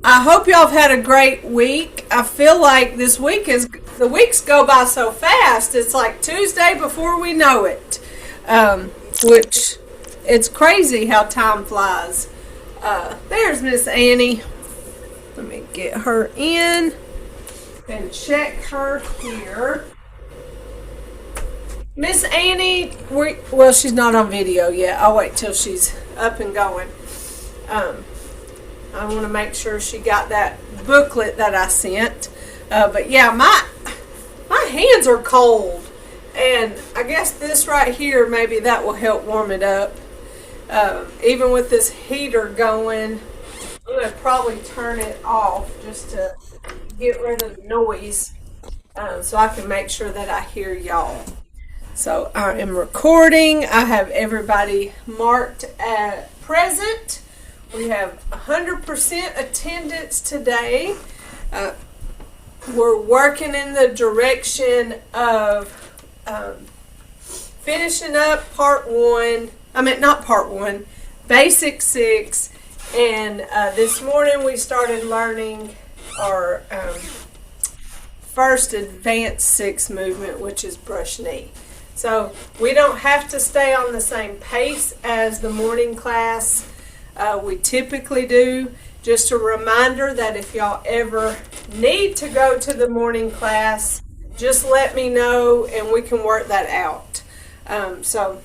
I hope y'all have had a great week. I feel like the weeks go by so fast. It's like Tuesday before we know it, which it's crazy how time flies. There's Miss Annie. Let me get her in and check her here. Miss Annie, well, she's not on video yet. I'll wait till she's up and going. I want to make sure she got that booklet that I sent. But yeah, my hands are cold, and I guess this right here, maybe that will help warm it up. Even with this heater going, I'm going to probably turn it off just to get rid of the noise, so I can make sure that I hear y'all. So I am recording. I have everybody marked at present. We have 100% attendance today. We're working in the direction of finishing up Basic 6. And this morning we started learning our first Advanced 6 movement, which is brush knee. So we don't have to stay on the same pace as the morning class. We typically do. Just a reminder that if y'all ever need to go to the morning class, just let me know and we can work that out. So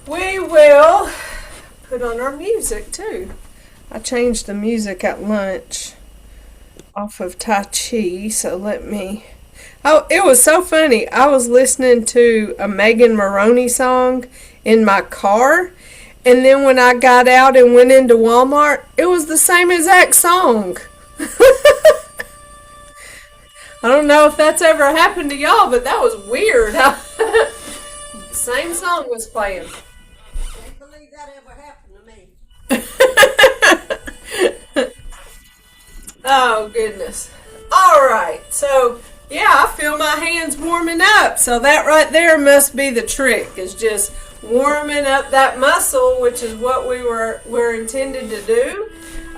we will put on our music too. I changed the music at lunch off of Tai Chi, so oh, it was so funny. I was listening to a Megan Maroney song in my car. And then when I got out and went into Walmart, it was the same exact song. I don't know if that's ever happened to y'all, but that was weird. The same song was playing. I can't believe that ever happened to me. Oh, goodness. All right. So, yeah, I feel my hands warming up. So that right there must be the trick, is just warming up that muscle, which is what we're intended to do.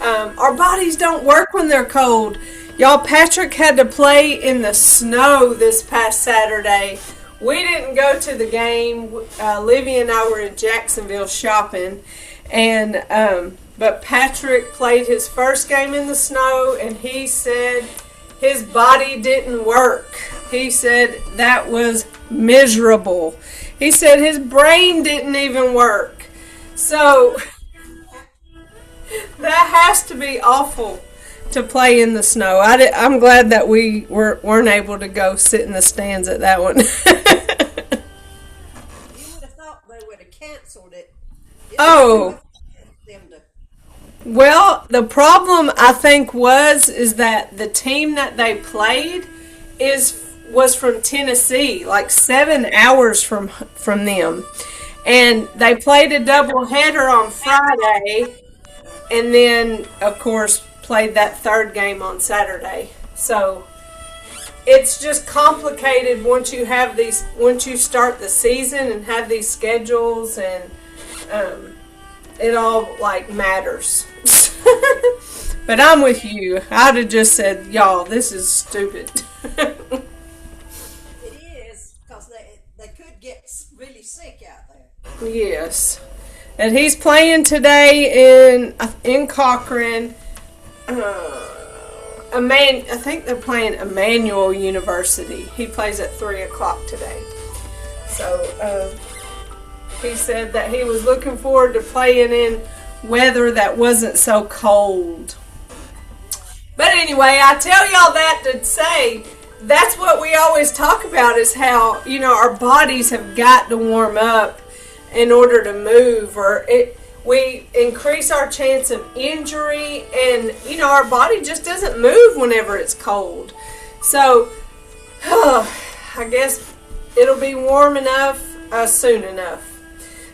Our bodies don't work when they're cold. Y'all, Patrick had to play in the snow this past Saturday. We didn't go to the game. Livy and I were in Jacksonville shopping, and but Patrick played his first game in the snow, and he said his body didn't work. He said that was miserable. He said his brain didn't even work. So that has to be awful to play in the snow. I'm glad that we weren't able to go sit in the stands at that one. You would have thought they would have canceled it. Oh. Well, the problem I think is that the team that they played was from Tennessee, like 7 hours from them. And they played a doubleheader on Friday, and then, of course, played that third game on Saturday. So it's just complicated once you start the season and have these schedules, and it all like matters. But I'm with you. I'd have just said, y'all, this is stupid. It is, because they could get really sick out there. Yes. And he's playing today in Cochran. I think they're playing Emmanuel University. He plays at 3 o'clock today. So he said that he was looking forward to playing in weather that wasn't so cold. But anyway, I tell y'all that to say that's what we always talk about, is how, our bodies have got to warm up in order to move, or we increase our chance of injury, and our body just doesn't move whenever it's cold. So I guess it'll be warm enough soon enough.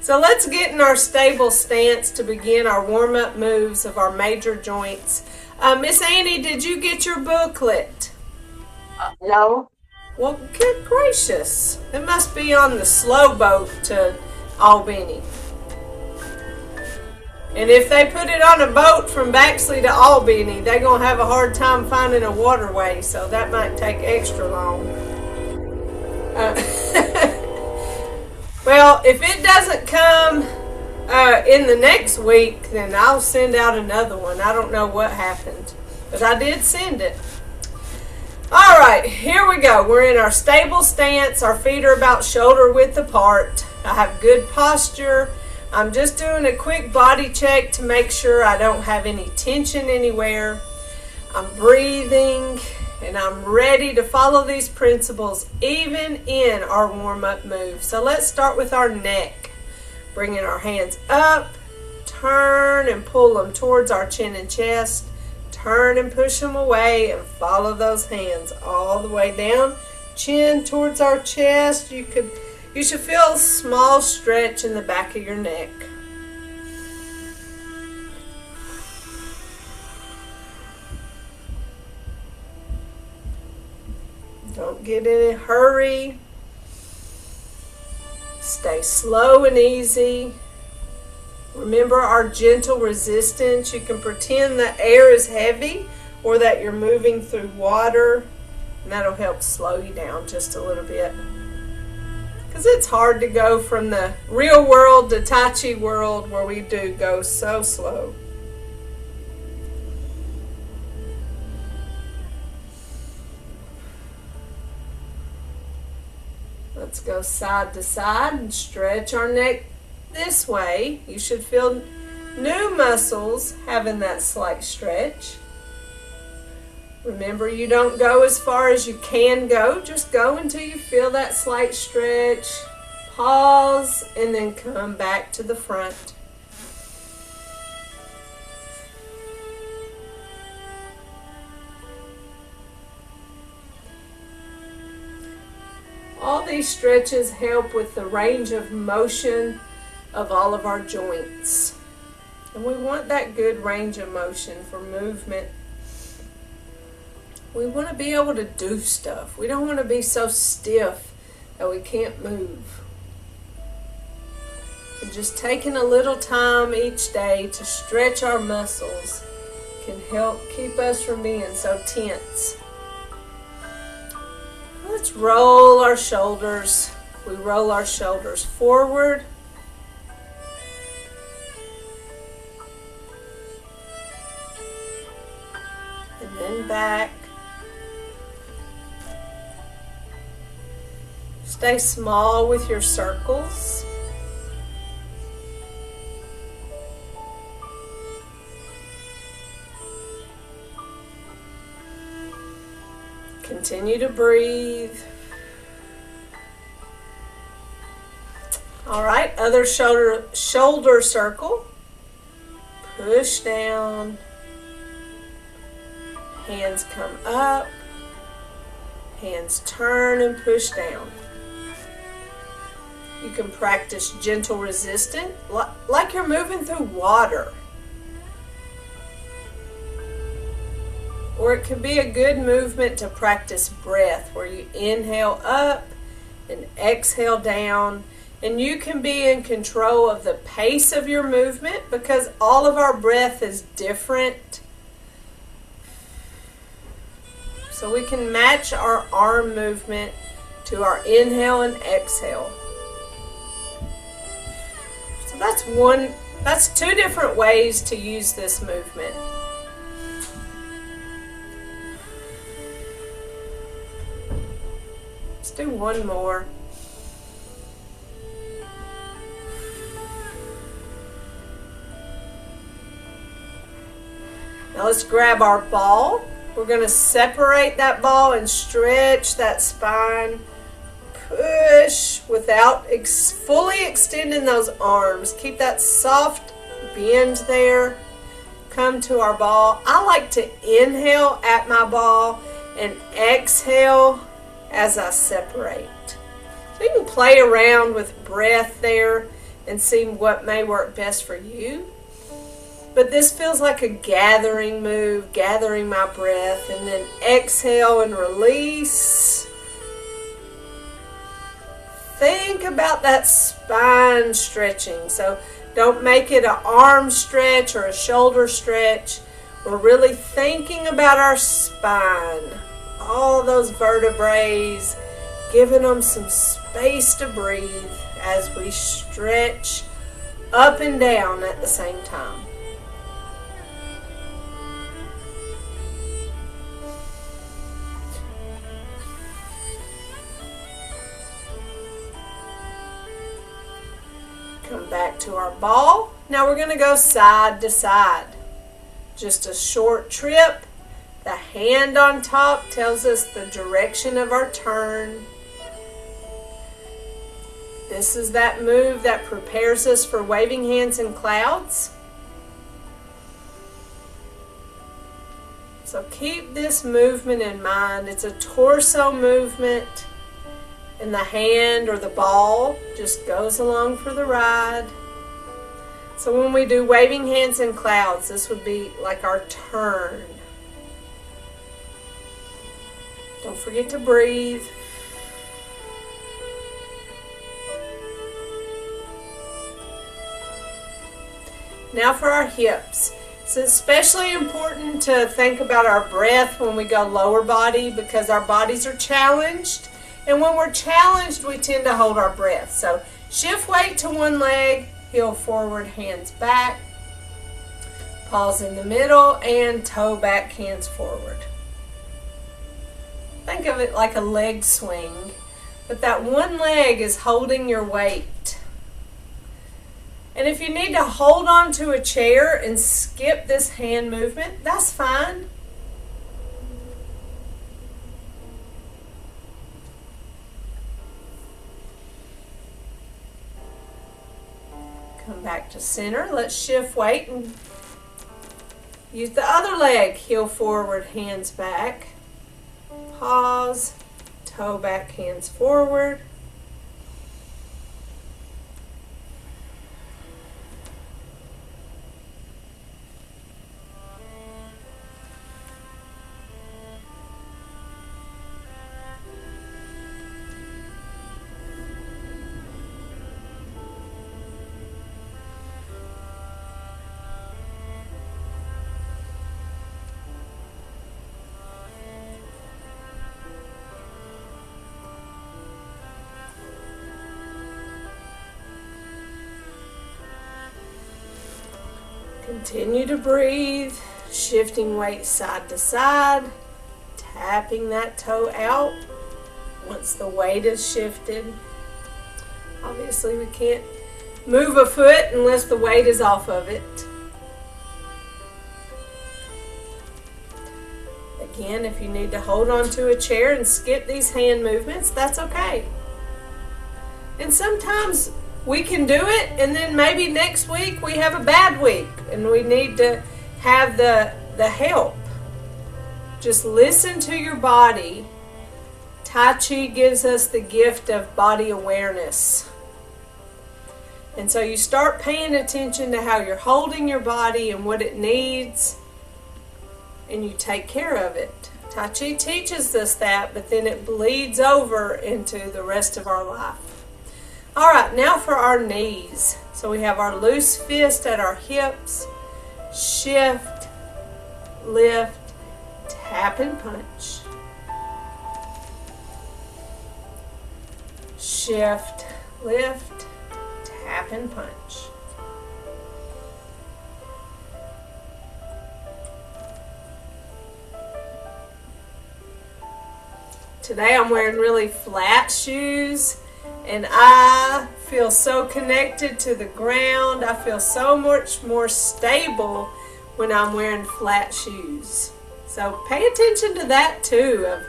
So let's get in our stable stance to begin our warm-up moves of our major joints. Miss Annie, did you get your booklet? No. Well, good gracious. It must be on the slow boat to Albany. And if they put it on a boat from Baxley to Albany, they're going to have a hard time finding a waterway, so that might take extra long. Well, if it doesn't come in the next week, then I'll send out another one. I don't know what happened, but I did send it. All right, here we go. We're in our stable stance. Our feet are about shoulder width apart. I have good posture. I'm just doing a quick body check to make sure I don't have any tension anywhere. I'm breathing, and I'm ready to follow these principles even in our warm-up move. So let's start with our neck. Bringing our hands up, turn and pull them towards our chin and chest. Turn and push them away and follow those hands all the way down. Chin towards our chest. You should feel a small stretch in the back of your neck. Don't get in a hurry. Stay slow and easy. Remember our gentle resistance. You can pretend the air is heavy or that you're moving through water, and that'll help slow you down just a little bit. Because it's hard to go from the real world to Tai Chi world where we do go so slow. Let's go side to side and stretch our neck this way. You should feel new muscles having that slight stretch. Remember, you don't go as far as you can go. Just go until you feel that slight stretch. Pause and then come back to the front. All these stretches help with the range of motion of all of our joints. And we want that good range of motion for movement. We want to be able to do stuff. We don't want to be so stiff that we can't move. And just taking a little time each day to stretch our muscles can help keep us from being so tense. Let's roll our shoulders. We roll our shoulders forward. And then back. Stay small with your circles. Continue to breathe. All right, other shoulder circle. Push down. Hands come up. Hands turn and push down. You can practice gentle resistance, like you're moving through water. Or it could be a good movement to practice breath, where you inhale up and exhale down. And you can be in control of the pace of your movement because all of our breath is different. So we can match our arm movement to our inhale and exhale. So that's two different ways to use this movement. Let's do one more. Now let's grab our ball. We're going to separate that ball and stretch that spine. Push without fully extending those arms. Keep that soft bend there. Come to our ball. I like to inhale at my ball and exhale as I separate. So you can play around with breath there and see what may work best for you. But this feels like a gathering move, gathering my breath, and then exhale and release. Think about that spine stretching. So Don't make it an arm stretch or a shoulder stretch. We're really thinking about our spine, all those vertebrae, giving them some space to breathe as we stretch up and down at the same time. Come back to our ball. Now we're going to go side to side. Just a short trip. The hand on top tells us the direction of our turn. This is that move that prepares us for waving hands in clouds. So keep this movement in mind. It's a torso movement. And the hand or the ball just goes along for the ride. So when we do waving hands in clouds, this would be like our turn. Don't forget to breathe. Now for our hips. It's especially important to think about our breath when we go lower body because our bodies are challenged. And when we're challenged, we tend to hold our breath. So shift weight to one leg, heel forward, hands back. Pause in the middle and toe back, hands forward. Think of it like a leg swing, but that one leg is holding your weight. And if you need to hold on to a chair and skip this hand movement, that's fine. Come back to center. Let's shift weight and use the other leg. Heel forward, hands back. Pause. Toe back, hands forward. Continue to breathe, shifting weight side to side, tapping that toe out once the weight is shifted. Obviously we can't move a foot unless the weight is off of it. Again, if you need to hold on to a chair and skip these hand movements, that's okay. And sometimes we can do it, and then maybe next week we have a bad week and we need to have the help. Just listen to your body. Tai Chi gives us the gift of body awareness. And so you start paying attention to how you're holding your body and what it needs, and you take care of it. Tai Chi teaches us that, but then it bleeds over into the rest of our life. All right, now for our knees. So we have our loose fist at our hips. Shift, lift, tap and punch. Shift, lift, tap and punch. Today I'm wearing really flat shoes. And I feel so connected to the ground. I feel so much more stable when I'm wearing flat shoes. So pay attention to that too.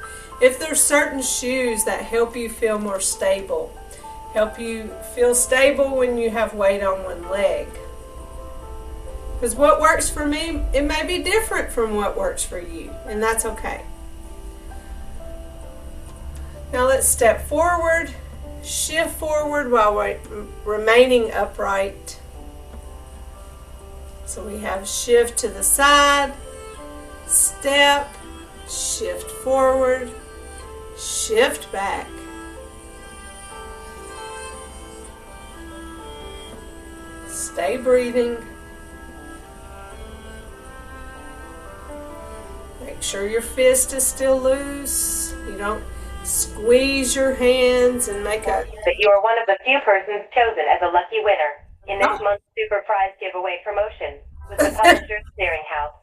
If there's certain shoes that help you feel more stable, help you feel stable when you have weight on one leg. Because what works for me, it may be different from what works for you, and that's okay. Now let's step forward. Shift forward while remaining upright. So we have shift to the side, step, shift forward, shift back. Stay breathing. Make sure your fist is still loose. You don't squeeze your hands and make a... That you are one of the few persons chosen as a lucky winner in this month's Super Prize giveaway promotion with the Publishers Clearinghouse.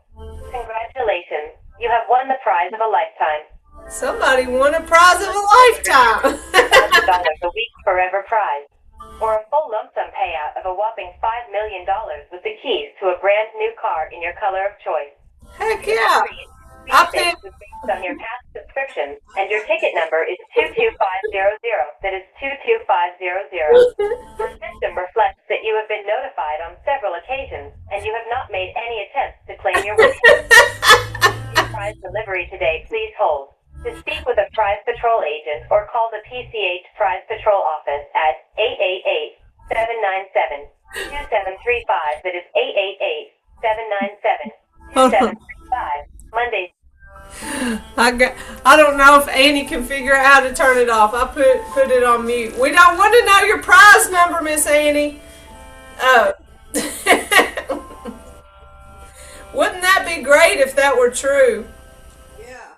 Congratulations. You have won the prize of a lifetime. Somebody won a prize of a lifetime. $1,000 a week forever prize. Or a full lump sum payout of a whopping $5 million with the keys to a brand new car in your color of choice. Heck yeah. I picked based on your past subscriptions, and your ticket number is 22500. That is 22500. Our system reflects that you have been notified on several occasions, and you have not made any attempts to claim your winnings. Your prize delivery today, please hold. To speak with a Prize Patrol agent or call the PCH Prize Patrol office at 888-797-2735. That is 888-797-2735. Mondays. I don't know if Annie can figure out how to turn it off. I put it on mute. We don't want to know your prize number, Miss Annie. Oh. Wouldn't that be great if that were true? Yeah.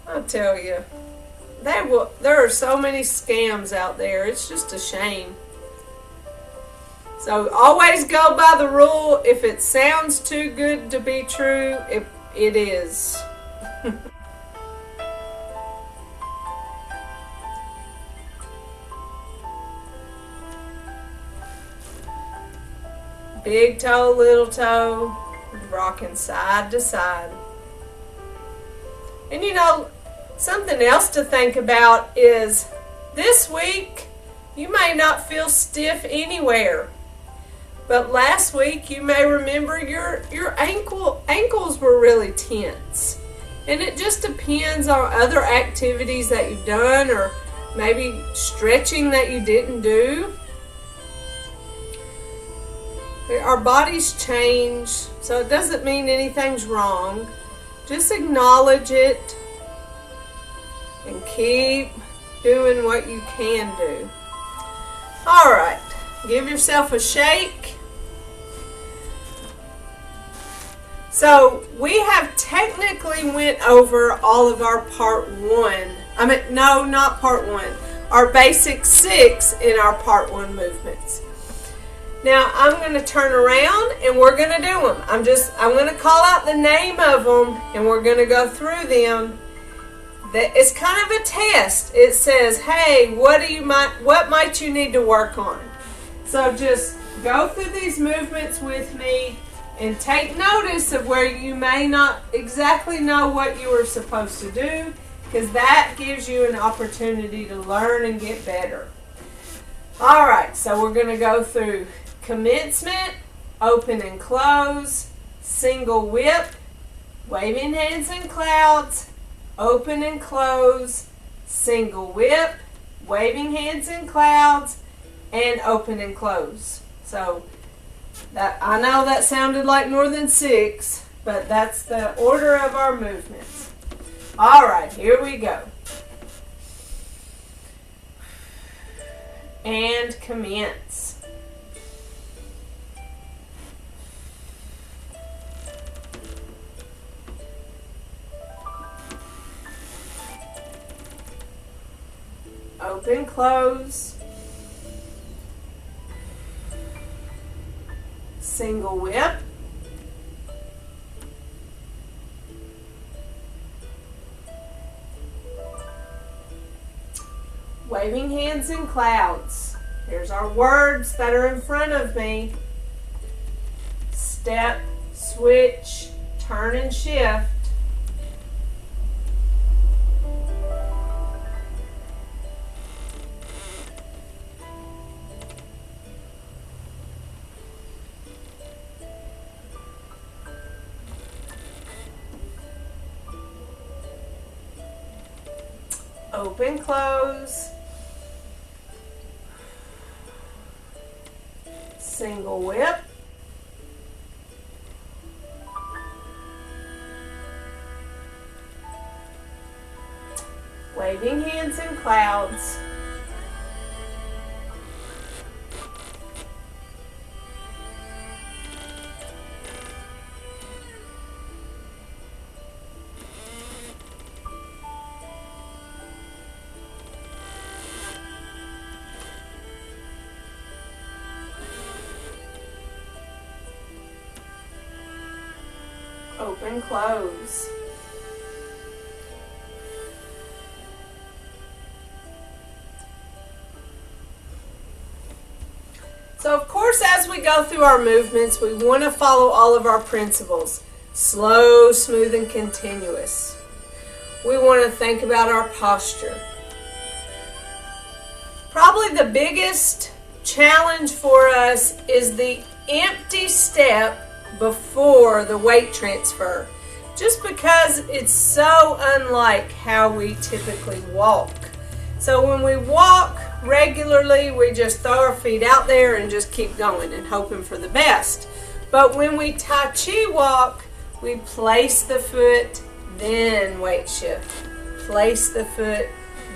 I'll tell you. There are so many scams out there. It's just a shame. So always go by the rule. If it sounds too good to be true, it is. Big toe, little toe, rocking side to side. And you know, something else to think about is this week you may not feel stiff anywhere. But last week you may remember your ankles were really tense. And it just depends on other activities that you've done or maybe stretching that you didn't do. Our bodies change, so it doesn't mean anything's wrong. Just acknowledge it and keep doing what you can do. All right, give yourself a shake. So we have technically went over all of our part one. No, not part one. Our basic 6 in our part 1 movements. Now I'm going to turn around and we're going to do them. I'm going to call out the name of them and we're going to go through them. It's kind of a test. It says, hey, what might you need to work on? So just go through these movements with me and take notice of where you may not exactly know what you were supposed to do, because that gives you an opportunity to learn and get better. All right, so we're going to go through commencement, open and close, single whip, waving hands in clouds, open and close, single whip, waving hands in clouds, and open and close. So I know that sounded like more than 6, but that's the order of our movements. All right, here we go. And commence. Open, close. Single whip. Waving hands in clouds. Here's our words that are in front of me. Step, switch, turn and shift. Open, close, single whip, waving hands in clouds. Open, close. So of course, as we go through our movements, we want to follow all of our principles. Slow, smooth, and continuous. We want to think about our posture. Probably the biggest challenge for us is the empty step before the weight transfer, just because it's so unlike how we typically walk. So when we walk regularly, we just throw our feet out there and just keep going and hoping for the best. But when we Tai Chi walk, we place the foot, then weight shift. Place the foot,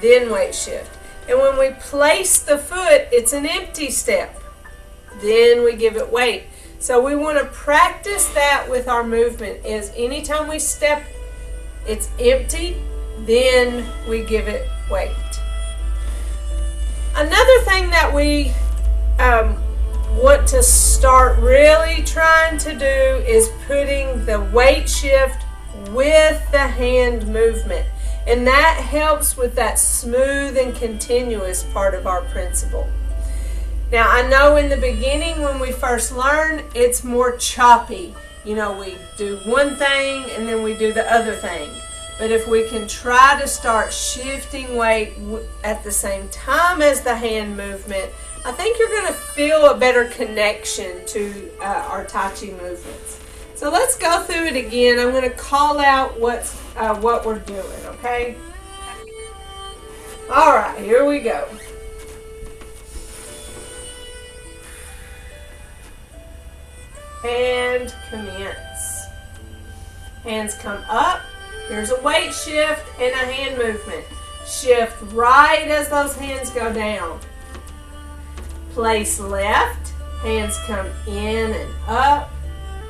then weight shift. And when we place the foot, it's an empty step. Then we give it weight. So we want to practice that with our movement, is anytime we step, it's empty, then we give it weight. Another thing that we want to start really trying to do is putting the weight shift with the hand movement. And that helps with that smooth and continuous part of our principle. Now, I know in the beginning when we first learn, it's more choppy. You know, we do one thing and then we do the other thing. But if we can try to start shifting weight at the same time as the hand movement, I think you're going to feel a better connection to our Tai Chi movements. So let's go through it again. I'm going to call out what we're doing, okay? All right, here we go. And commence. Hands come up. Here's a weight shift and a hand movement. Shift right as those hands go down. Place left. Hands come in and up.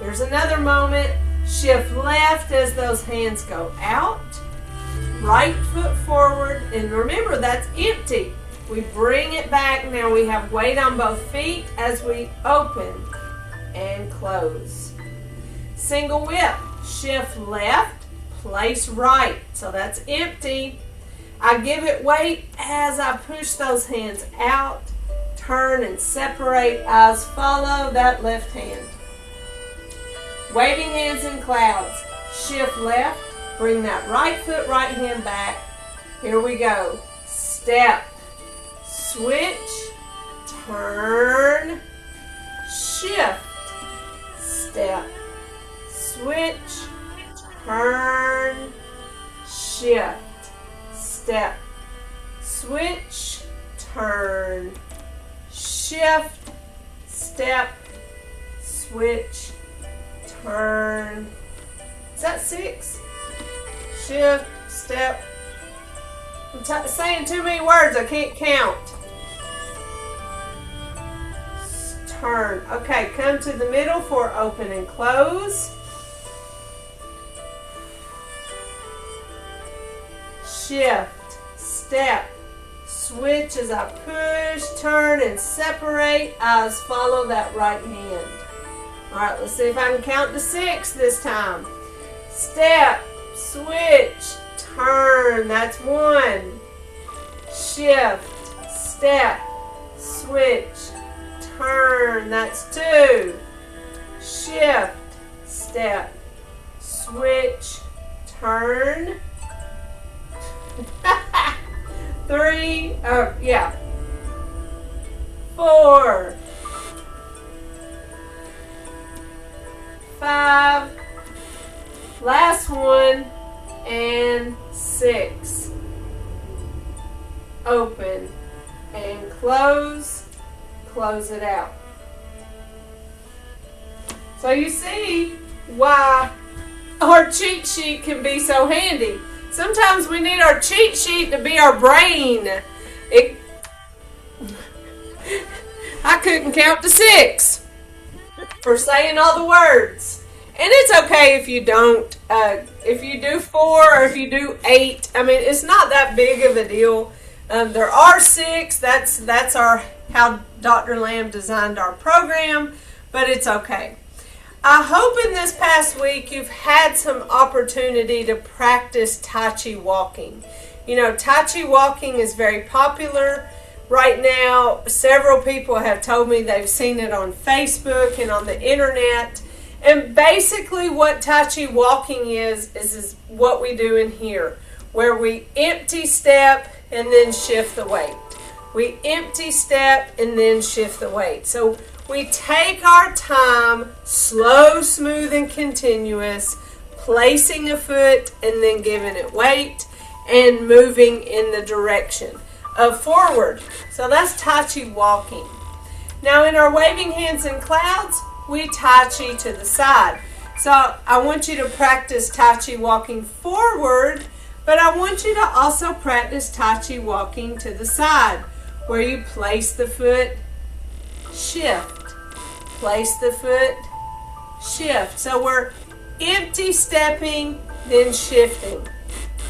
Here's another moment. Shift left as those hands go out. Right foot forward. And remember, that's empty. We bring it back. Now we have weight on both feet as we open and close. Single whip. Shift left, place right. So that's empty. I give it weight as I push those hands out, turn and separate. Eyes follow that left hand. Waving hands in clouds. Shift left, bring that right foot, right hand back. Here we go. Step, switch, turn, shift. Step, switch, turn, shift. Step, switch, turn, shift. Step, switch, turn. Is that 6? Shift, step. I'm saying too many words, I can't count. Turn. Okay, come to the middle for open and close. Shift, step, switch as I push, turn, and separate. Eyes follow that right hand. All right, let's see if I can count to 6 this time. Step, switch, turn. That's 1. Shift, step, switch, turn. That's 2. Shift, step, switch, turn. 3, 4, 5, last one, and 6. Open and close it out. So you see why our cheat sheet can be so handy. Sometimes we need our cheat sheet to be our brain. I couldn't count to 6 for saying all the words. And it's okay if you don't. If you do 4 or if you do 8, I mean, it's not that big of a deal. There are 6. That's how Dr. Lamb designed our program, but it's okay. I hope in this past week you've had some opportunity to practice Tai Chi walking. You know, Tai Chi walking is very popular right now. Several people have told me they've seen it on Facebook and on the internet. And basically what Tai Chi walking is what we do in here, where we empty step and then shift the weight. We empty step and then shift the weight. So we take our time, slow, smooth, and continuous, placing a foot and then giving it weight and moving in the direction of forward. So that's Tai Chi walking. Now in our waving hands in clouds, we Tai Chi to the side. So I want you to practice Tai Chi walking forward, but I want you to also practice Tai Chi walking to the side, where you place the foot, shift, place the foot, shift. So we're empty stepping, then shifting,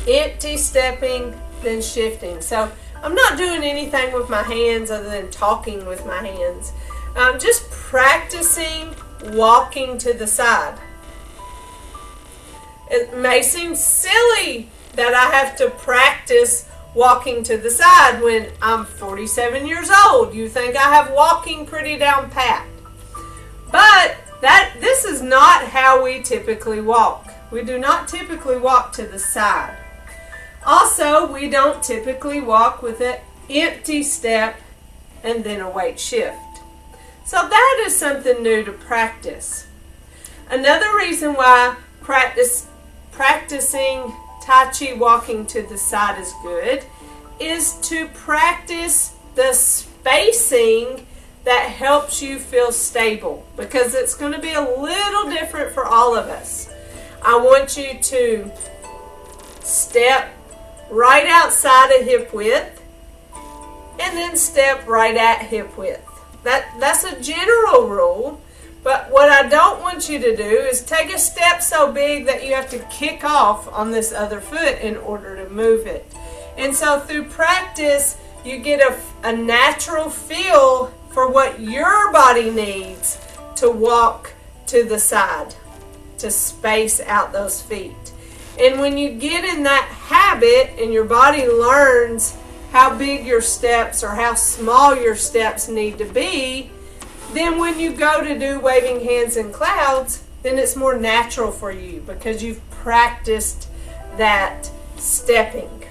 empty stepping, then shifting. So I'm not doing anything with my hands other than talking with my hands. I'm just practicing walking to the side. It may seem silly that I have to practice walking to the side when I'm 47 years old. You think I have walking pretty down pat. But this is not how we typically walk. We do not typically walk to the side. Also, we don't typically walk with an empty step and then a weight shift. So that is something new to practice. Another reason why practicing Tai Chi walking to the side is good is to practice the spacing that helps you feel stable, because it's going to be a little different for all of us. I want you to step right outside of hip width and then step right at hip width. That's a general rule, but what I don't want you to do is take a step so big that you have to kick off on this other foot in order to move it. And so through practice, you get a natural feel for what your body needs to walk to the side, to space out those feet. And when you get in that habit and your body learns how big your steps or how small your steps need to be, then when you go to do waving hands in clouds, then it's more natural for you because you've practiced that stepping.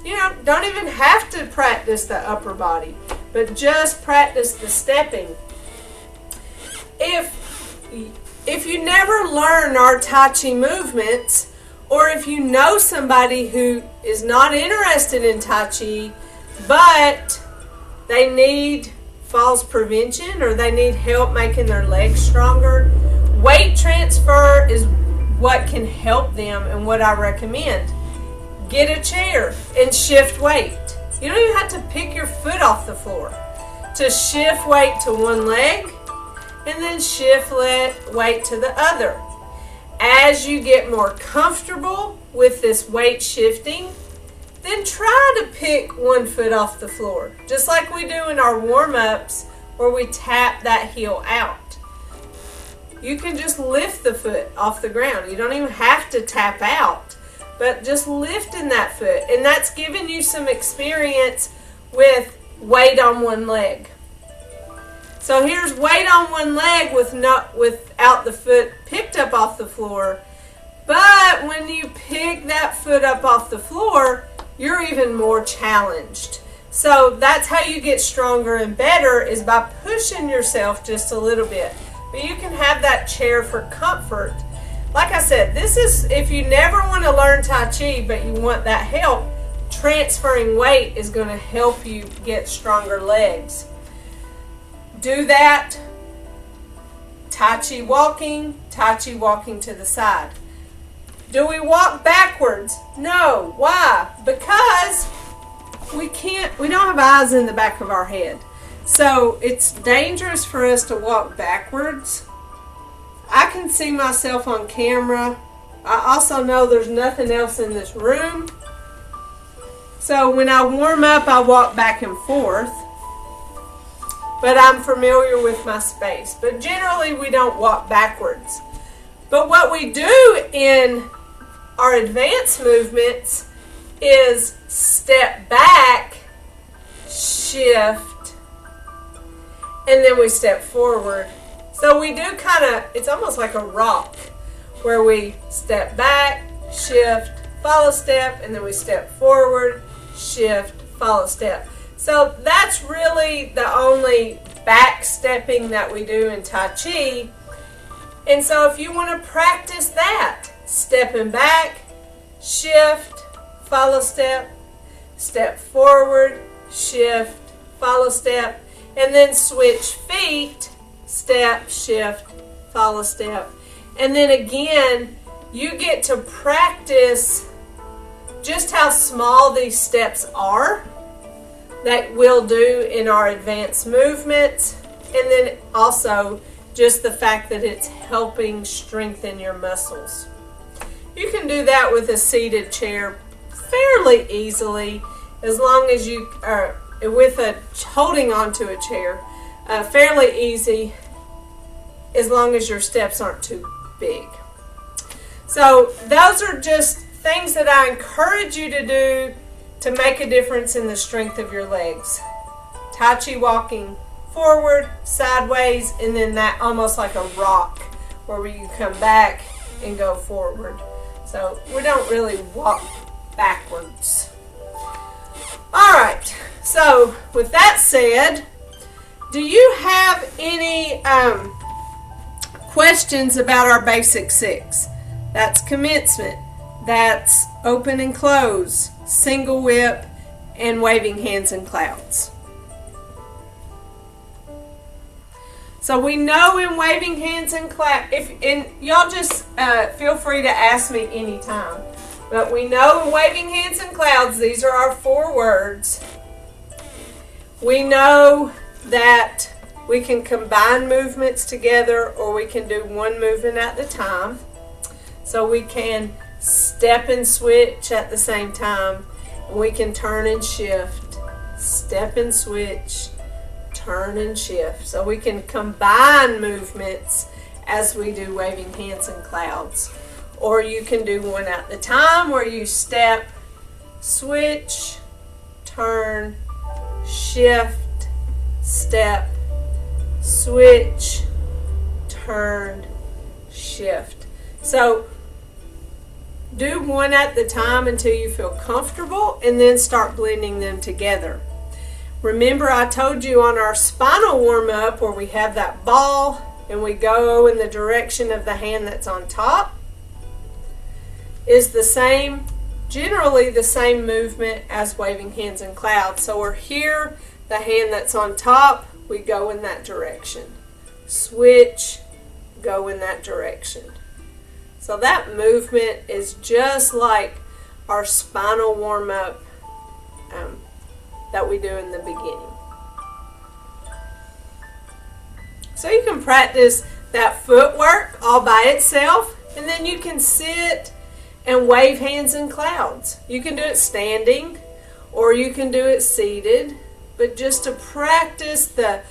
You know, don't even have to practice the upper body, but just practice the stepping. If you never learn our Tai Chi movements, or if you know somebody who is not interested in Tai Chi, but they need falls prevention or they need help making their legs stronger, weight transfer is what can help them and what I recommend. Get a chair and shift weight. You don't even have to pick your foot off the floor. To shift weight to one leg and then shift weight to the other. As you get more comfortable with this weight shifting, then try to pick one foot off the floor, just like we do in our warm-ups where we tap that heel out. You can just lift the foot off the ground. You don't even have to tap out, but just lifting that foot, and that's giving you some experience with weight on one leg. So here's weight on one leg without the foot picked up off the floor, but when you pick that foot up off the floor, you're even more challenged. So that's how you get stronger and better, is by pushing yourself just a little bit. But you can have that chair for comfort. Like I said, this is, if you never want to learn Tai Chi, but you want that help, transferring weight is going to help you get stronger legs. Do that. Tai Chi walking to the side. Do we walk backwards? No. Why? Because we don't have eyes in the back of our head. So it's dangerous for us to walk backwards. I can see myself on camera. I also know there's nothing else in this room. So when I warm up, I walk back and forth. But I'm familiar with my space. But generally, we don't walk backwards. But what we do in our advanced movements is step back, shift, and then we step forward. So we do it's almost like a rock, where we step back, shift, follow step, and then we step forward, shift, follow step. So that's really the only back stepping that we do in Tai Chi. And so if you want to practice that, stepping back, shift, follow step, step forward, shift, follow step, and then switch feet, step, shift, follow step. And then again, you get to practice just how small these steps are that we'll do in our advanced movements, and then also just the fact that it's helping strengthen your muscles. You can do that with a seated chair fairly easily, as long as you are holding onto a chair, fairly easy, as long as your steps aren't too big. So those are just things that I encourage you to do to make a difference in the strength of your legs. Tai Chi walking forward, sideways, and then that almost like a rock where you come back and go forward. So we don't really walk backwards. All right, so with that said, do you have any questions about our basic six? That's commencement, that's open and close, single whip, and waving hands in clouds. So we know in waving hands in clouds, and y'all just feel free to ask me anytime, but we know in waving hands in clouds, these are our 4 words. We know that we can combine movements together, or we can do one movement at a time. So we can step and switch at the same time. We can turn and shift, step and switch, turn and shift. So we can combine movements as we do waving hands in clouds. Or you can do one at a time, where you step, switch, turn, shift, step, switch, turn, shift. So do one at the time until you feel comfortable, and then start blending them together. Remember, I told you on our spinal warm-up, where we have that ball and we go in the direction of the hand that's on top, is the same, generally the same movement as waving hands in clouds. So we're here, the hand that's on top, we go in that direction. Switch, go in that direction. So that movement is just like our spinal warm-up that we do in the beginning. So you can practice that footwork all by itself, and then you can sit and wave hands in clouds. You can do it standing, or you can do it seated, but just to practice the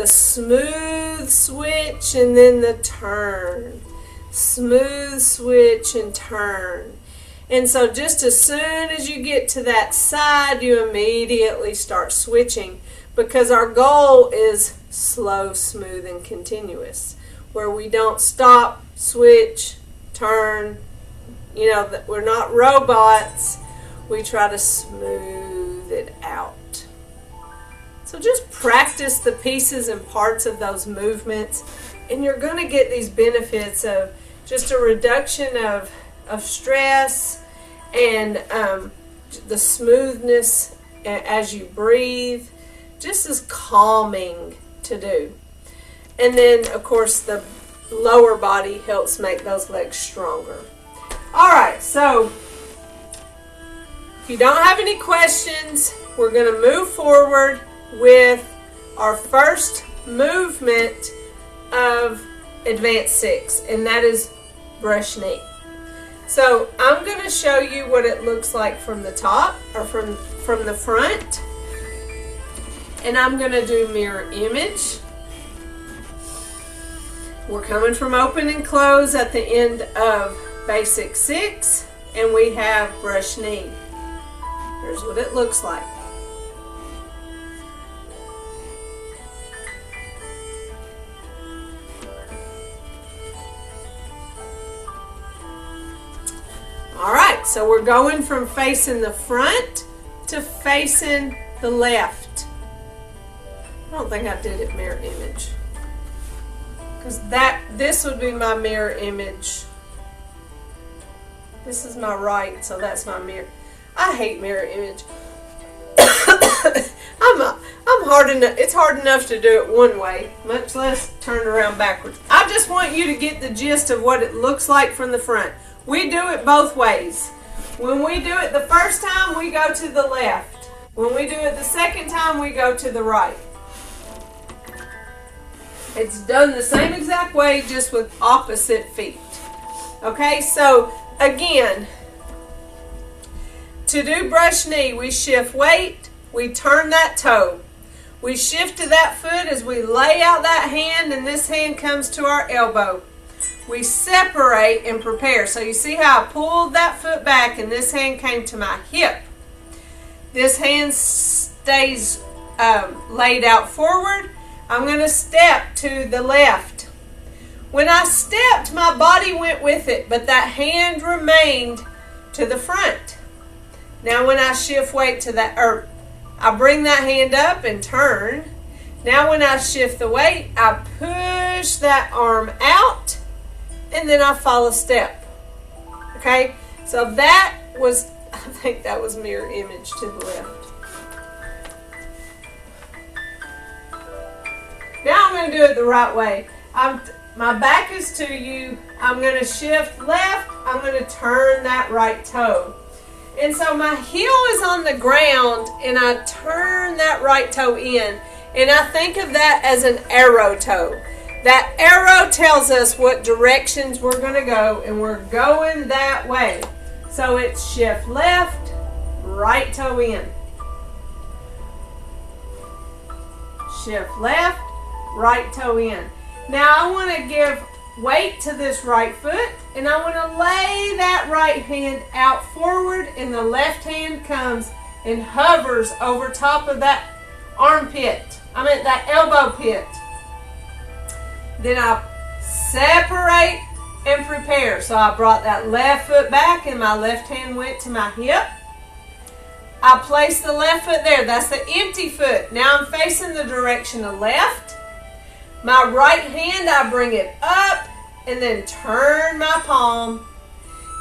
smooth switch and then the turn. Smooth switch and turn. And so just as soon as you get to that side, you immediately start switching, because our goal is slow, smooth, and continuous, where we don't stop, switch, turn. You know, we're not robots. We try to smooth it out. So just practice the pieces and parts of those movements, and you're going to get these benefits of just a reduction of stress, and the smoothness as you breathe. Just as calming to do. And then, of course, the lower body helps make those legs stronger. All right, so if you don't have any questions, we're going to move forward with our first movement of Advanced 6, and that is brush knee. So I'm going to show you what it looks like from the top, or from the front, and I'm going to do mirror image. We're coming from open and close at the end of basic 6, and we have brush knee. Here's what it looks like. Alright, so we're going from facing the front to facing the left. I don't think I did it mirror image, because this would be my mirror image. This is my right, so that's my mirror. I hate mirror image. I'm hard enough. It's hard enough to do it one way, much less turn around backwards. I just want you to get the gist of what it looks like from the front. We do it both ways. When we do it the first time, we go to the left. When we do it the second time, we go to the right. It's done the same exact way, just with opposite feet. Okay, so again, to do brush knee, we shift weight, we turn that toe. We shift to that foot as we lay out that hand, and this hand comes to our elbow. We separate and prepare. So you see how I pulled that foot back and this hand came to my hip. This hand stays laid out forward. I'm going to step to the left. When I stepped, my body went with it, but that hand remained to the front. Now when I shift weight to that, or I bring that hand up and turn. Now when I shift the weight, I push that arm out, and then I follow step. Okay, so that was, I think that was mirror image to the left. Now I'm going to do it the right way. My back is to you. I'm going to shift left. I'm going to turn that right toe. And so my heel is on the ground, and I turn that right toe in. And I think of that as an arrow toe. That arrow tells us what directions we're going to go, and we're going that way. So it's shift left, right toe in. Shift left, right toe in. Now I want to give weight to this right foot, and I want to lay that right hand out forward, and the left hand comes and hovers over top of that armpit. That elbow pit. Then I separate and prepare. So I brought that left foot back and my left hand went to my hip. I place the left foot there. That's the empty foot. Now I'm facing the direction of left. My right hand, I bring it up and then turn my palm.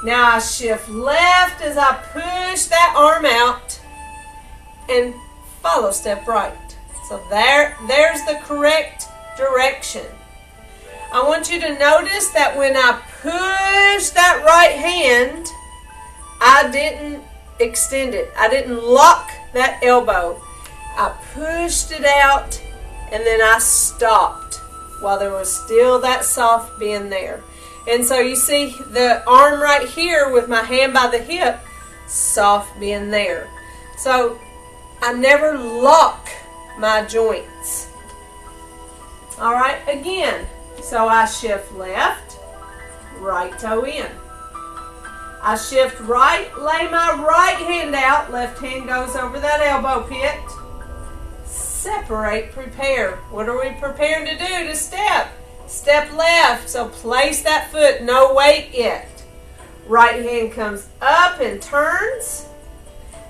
Now I shift left as I push that arm out and follow step right. So there's the correct direction. I want you to notice that when I push that right hand, I didn't extend it. I didn't lock that elbow. I pushed it out and then I stopped while there was still that soft bend there. And so you see the arm right here with my hand by the hip, soft bend there. So I never lock my joints. All right, again. So I shift left, right toe in. I shift right, lay my right hand out, left hand goes over that elbow pit. Separate, prepare. What are we preparing to do to step? Step left, so place that foot, no weight yet. Right hand comes up and turns.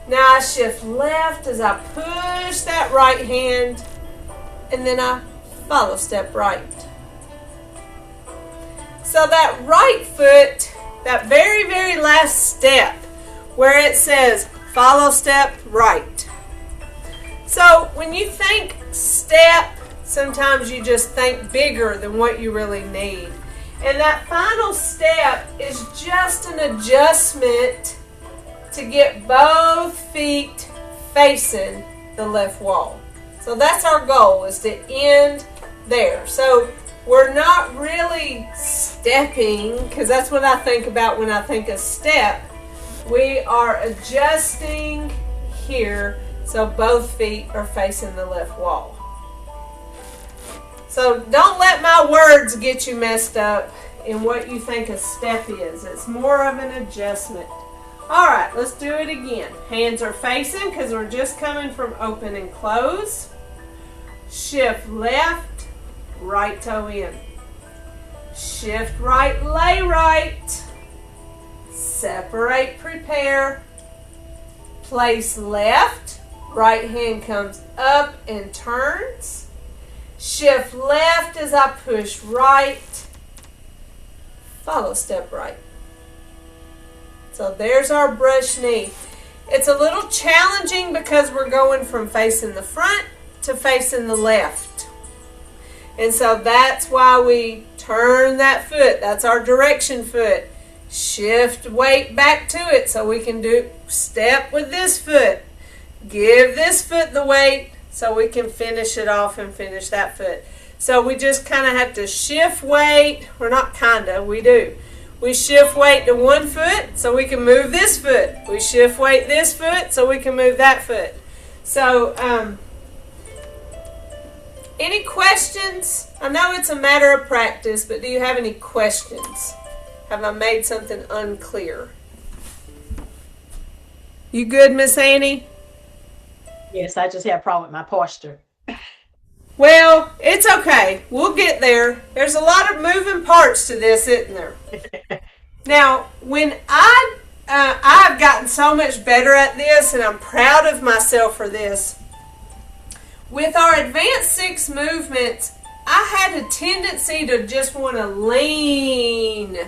Now I shift left as I push that right hand, and then I follow step right. So that right foot, that very, very last step, where it says follow step right. So when you think step, sometimes you just think bigger than what you really need. And that final step is just an adjustment to get both feet facing the left wall. So that's our goal, is to end there. So we're not really stepping, because that's what I think about when I think of step. We are adjusting here so both feet are facing the left wall. So don't let my words get you messed up in what you think a step is. It's more of an adjustment. All right, let's do it again. Hands are facing because we're just coming from open and close. Shift left, right toe in. Shift right, lay right. Separate, prepare. Place left, right hand comes up and turns. Shift left as I push right. Follow step right. So there's our brush knee. It's a little challenging because we're going from facing the front to facing the left. And so that's why we turn that foot. That's our direction foot. Shift weight back to it so we can do step with this foot. Give this foot the weight so we can finish it off and finish that foot. So we just kind of have to shift weight. We're not kind of, we do. We shift weight to one foot so we can move this foot. We shift weight this foot so we can move that foot. So, any questions? I know it's a matter of practice, but do you have any questions? Have I made something unclear? You good, Miss Annie? Yes, I just have a problem with my posture. Well, it's okay. We'll get there. There's a lot of moving parts to this, isn't there? Now, when I've gotten so much better at this, and I'm proud of myself for this. With our advanced 6 movements, I had a tendency to just want to lean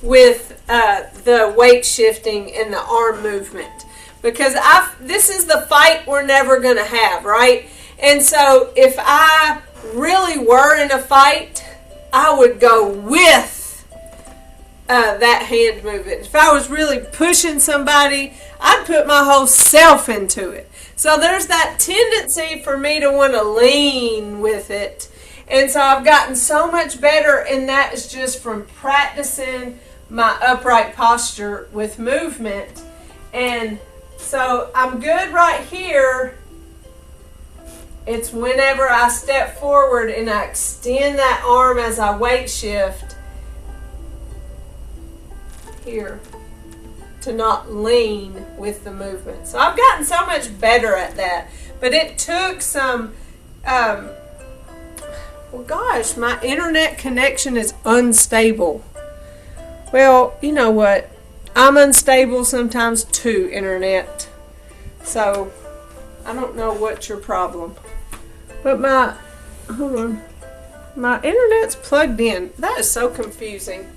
with the weight shifting and the arm movement, because this is the fight we're never going to have, right? And so if I really were in a fight, I would go with that hand movement. If I was really pushing somebody, I'd put my whole self into it. So there's that tendency for me to want to lean with it. And so I've gotten so much better, and that is just from practicing my upright posture with movement. And so I'm good right here. It's whenever I step forward and I extend that arm as I weight shift here to not lean with the movement. So I've gotten so much better at that. But it took some, well gosh, my internet connection is unstable. Well, you know what? I'm unstable sometimes too, internet. So I don't know what's your problem. But hold on, my internet's plugged in. That is so confusing.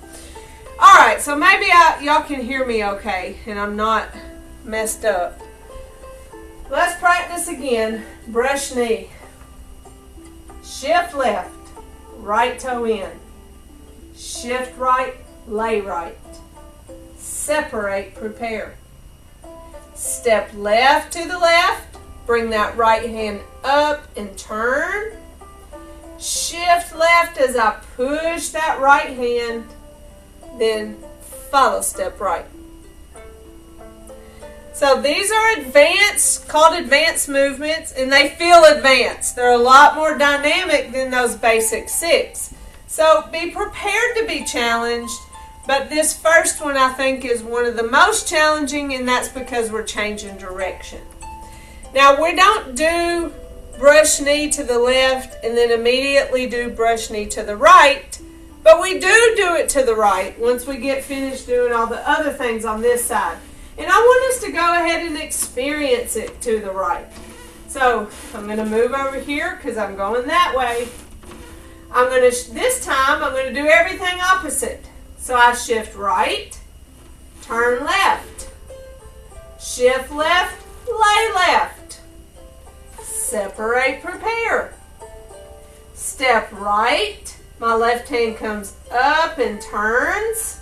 All right, so maybe y'all can hear me okay, and I'm not messed up. Let's practice again. Brush knee. Shift left, right toe in. Shift right, lay right. Separate, prepare. Step left to the left. Bring that right hand up and turn. Shift left as I push that right hand. Then follow step right. So these are called advanced movements, and they feel advanced. They're a lot more dynamic than those basic 6. So be prepared to be challenged. But this first one I think is one of the most challenging, and that's because we're changing direction. Now, we don't do brush knee to the left and then immediately do brush knee to the right, but we do it to the right once we get finished doing all the other things on this side. And I want us to go ahead and experience it to the right. So I'm going to move over here because I'm going that way. This time I'm going to do everything opposite. So I shift right, turn left, shift left, lay left, separate, prepare, step right, My left hand comes up and turns.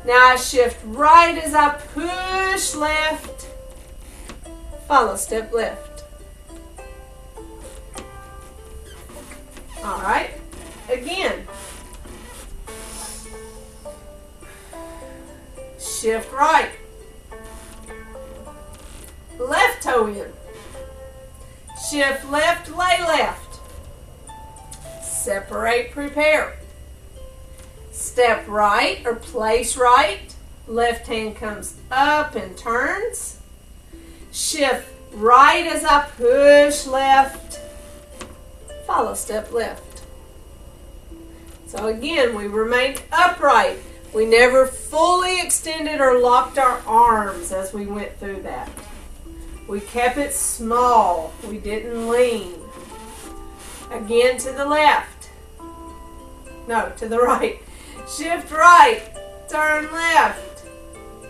Now I shift right as I push left. Follow step left. All right, again. Shift right. Left toe in. Shift left, lay left. Separate, prepare. Step right or place right. Left hand comes up and turns. Shift right as I push left. Follow step left. So again, we remained upright. We never fully extended or locked our arms as we went through that. We kept it small. We didn't lean. Again to the left. No, to the right. Shift right. Turn left.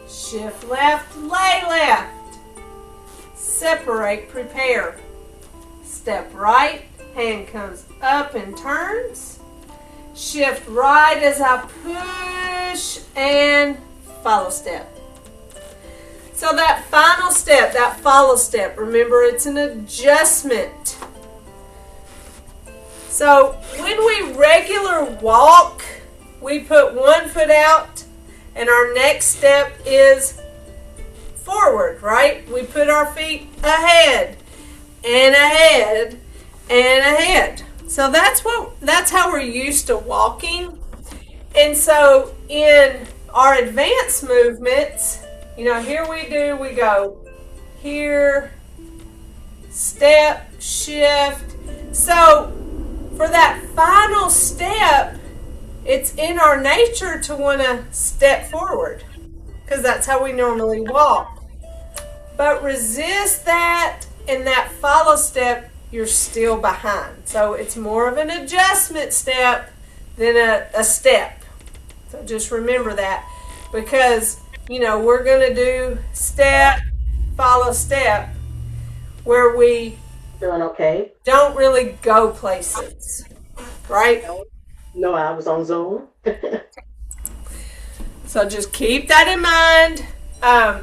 Shift left. Lay left. Separate. Prepare. Step right. Hand comes up and turns. Shift right as I push and follow step. So that final step, that follow step, remember it's an adjustment. So when we regular walk, we put one foot out and our next step is forward, right? We put our feet ahead and ahead and ahead. So that's how we're used to walking. And so in our advanced movements, here we go here, step, shift. So for that final step, it's in our nature to want to step forward because that's how we normally walk. But resist that, and that follow step, you're still behind. So it's more of an adjustment step than a step. So just remember that, because we're going to do step, follow step, where we Doing okay? don't really go places, right? No, I was on Zoom. So just keep that in mind,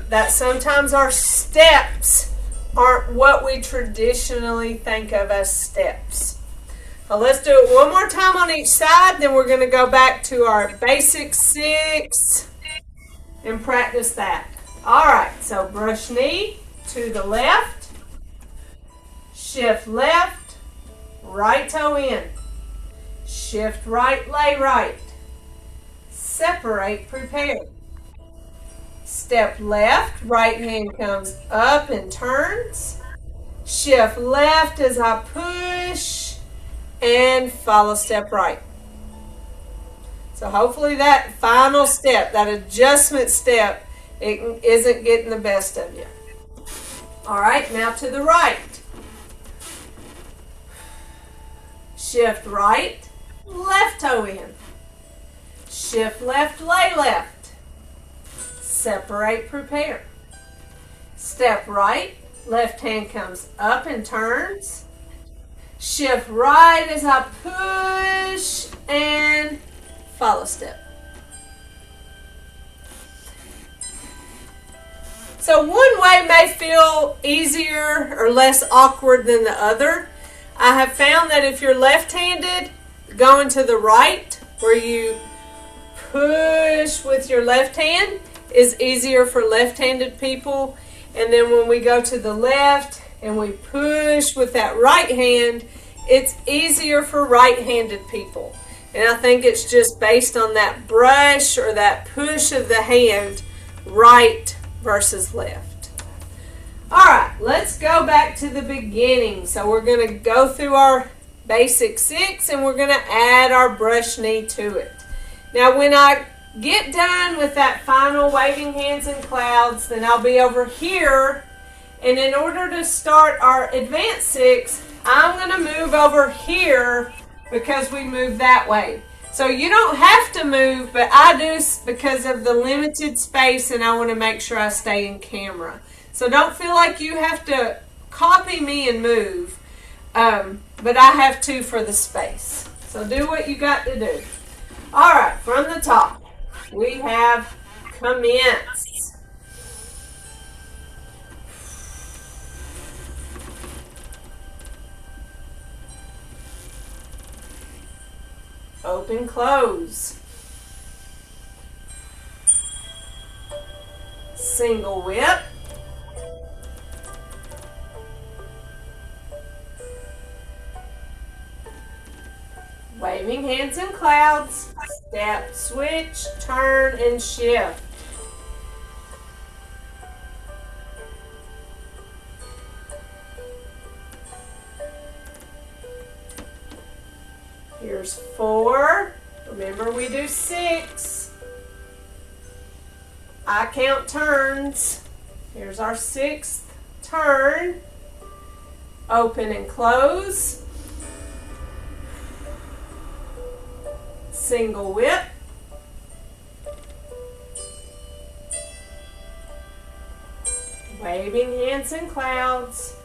that sometimes our steps aren't what we traditionally think of as steps. Now let's do it one more time on each side, then we're going to go back to our basic 6 and practice that. All right, so brush knee to the left, shift left, right toe in, shift right, lay right, separate, prepare. Step left, right hand comes up and turns. Shift left as I push and follow step right. So hopefully that final step, that adjustment step, it isn't getting the best of you. All right, now to the right. Shift right, left toe in. Shift left, lay left. Separate, prepare. Step right, left hand comes up and turns. Shift right as I push and follow step. So one way may feel easier or less awkward than the other. I have found that if you're left-handed, going to the right, where you push with your left hand, is easier for left-handed people. And then when we go to the left and we push with that right hand, it's easier for right-handed people. And I think it's just based on that brush or that push of the hand, right versus left. All right, let's go back to the beginning. So we're going to go through our basic 6 and we're going to add our brush knee to it. Now when I get done with that final waving hands and clouds, then I'll be over here, and in order to start our advanced 6, I'm going to move over here because we move that way. So you don't have to move, but I do because of the limited space, and I want to make sure I stay in camera. So don't feel like you have to copy me and move, but I have to for the space. So do what you got to do. All right, from the top, we have commence. Open, close. Single whip. Waving hands in clouds. Step, switch, turn, and shift. Here's 4. Remember, we do 6. I count turns. Here's our 6th turn. Open and close. Single whip. Waving hands in clouds.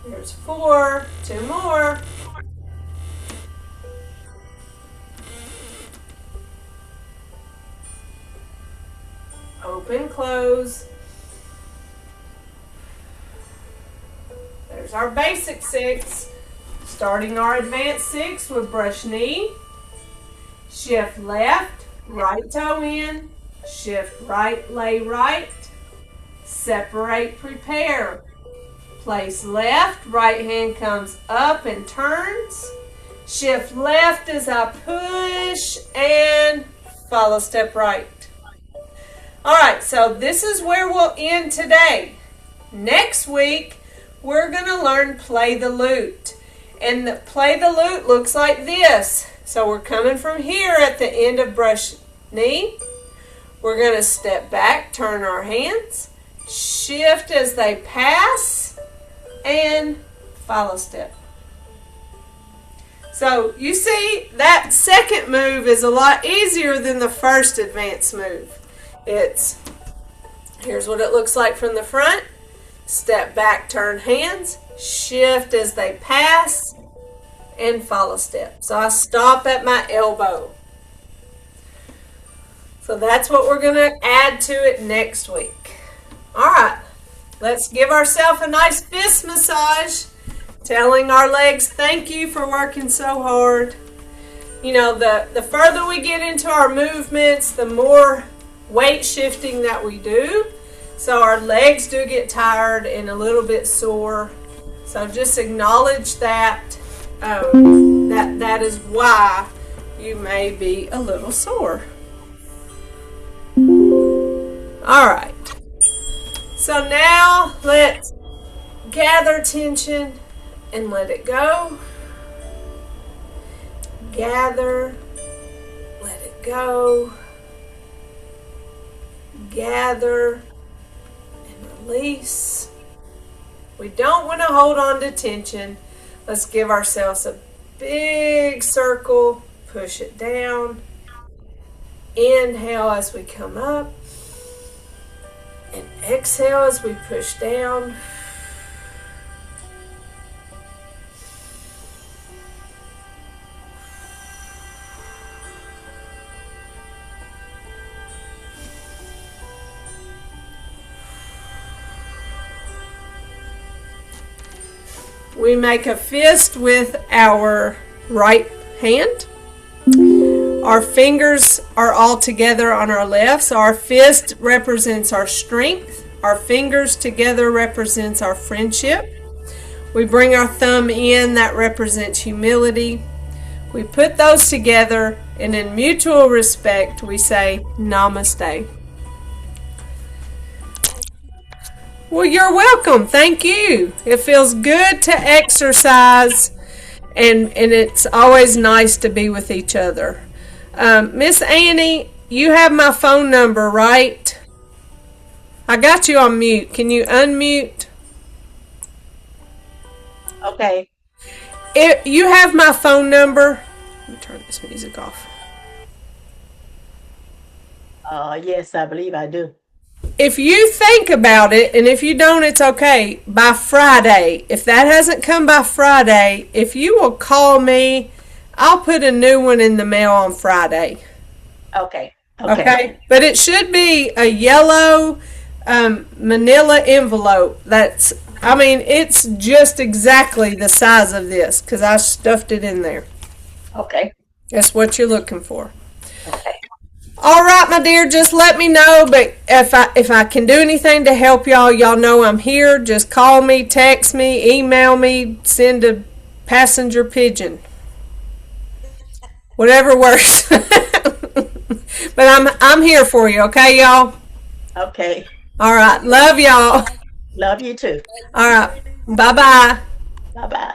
There's 4, 2 more. Open, close. There's our basic 6. Starting our advanced 6 with brush knee. Shift left, right toe in. Shift right, lay right. Separate, prepare. Place left, right hand comes up and turns. Shift left as I push and follow step right. All right, so this is where we'll end today. Next week, we're going to learn play the lute. And the play the lute looks like this. So we're coming from here at the end of brush knee. We're going to step back, turn our hands, shift as they pass, and follow step. So you see that second move is a lot easier than the first advanced move. Here's what it looks like from the front. Step back, turn hands, shift as they pass, and follow step. So I stop at my elbow. So that's what we're going to add to it next week. All right, let's give ourselves a nice fist massage, telling our legs thank you for working so hard. You know, the further we get into our movements, the more weight shifting that we do. So our legs do get tired and a little bit sore. So just acknowledge that. That is why you may be a little sore. All right. So now let's gather tension and let it go. Gather, let it go. Gather and release. We don't want to hold on to tension. Let's give ourselves a big circle. Push it down. Inhale as we come up. And exhale as we push down. We make a fist with our right hand. Our fingers are all together on our left, so our fist represents our strength. Our fingers together represents our friendship. We bring our thumb in, that represents humility. We put those together, and in mutual respect, we say namaste. Well, you're welcome. Thank you. It feels good to exercise, and it's always nice to be with each other. Miss Annie, you have my phone number, right? I got you on mute. Can you unmute? Okay. You have my phone number. Let me turn this music off. Yes, I believe I do. If you think about it, and if you don't, it's okay. By Friday, if that hasn't come by Friday, if you will call me, I'll put a new one in the mail on Friday. Okay. Okay? But it should be a yellow manila envelope. It's just exactly the size of this because I stuffed it in there. Okay. That's what you're looking for. Okay. All right, my dear, just let me know. But if I can do anything to help y'all know I'm here. Just call me, text me, email me, send a passenger pigeon. Whatever works. But I'm here for you, okay, y'all? Okay. All right. Love y'all. Love you too. All right. Bye-bye. Bye bye.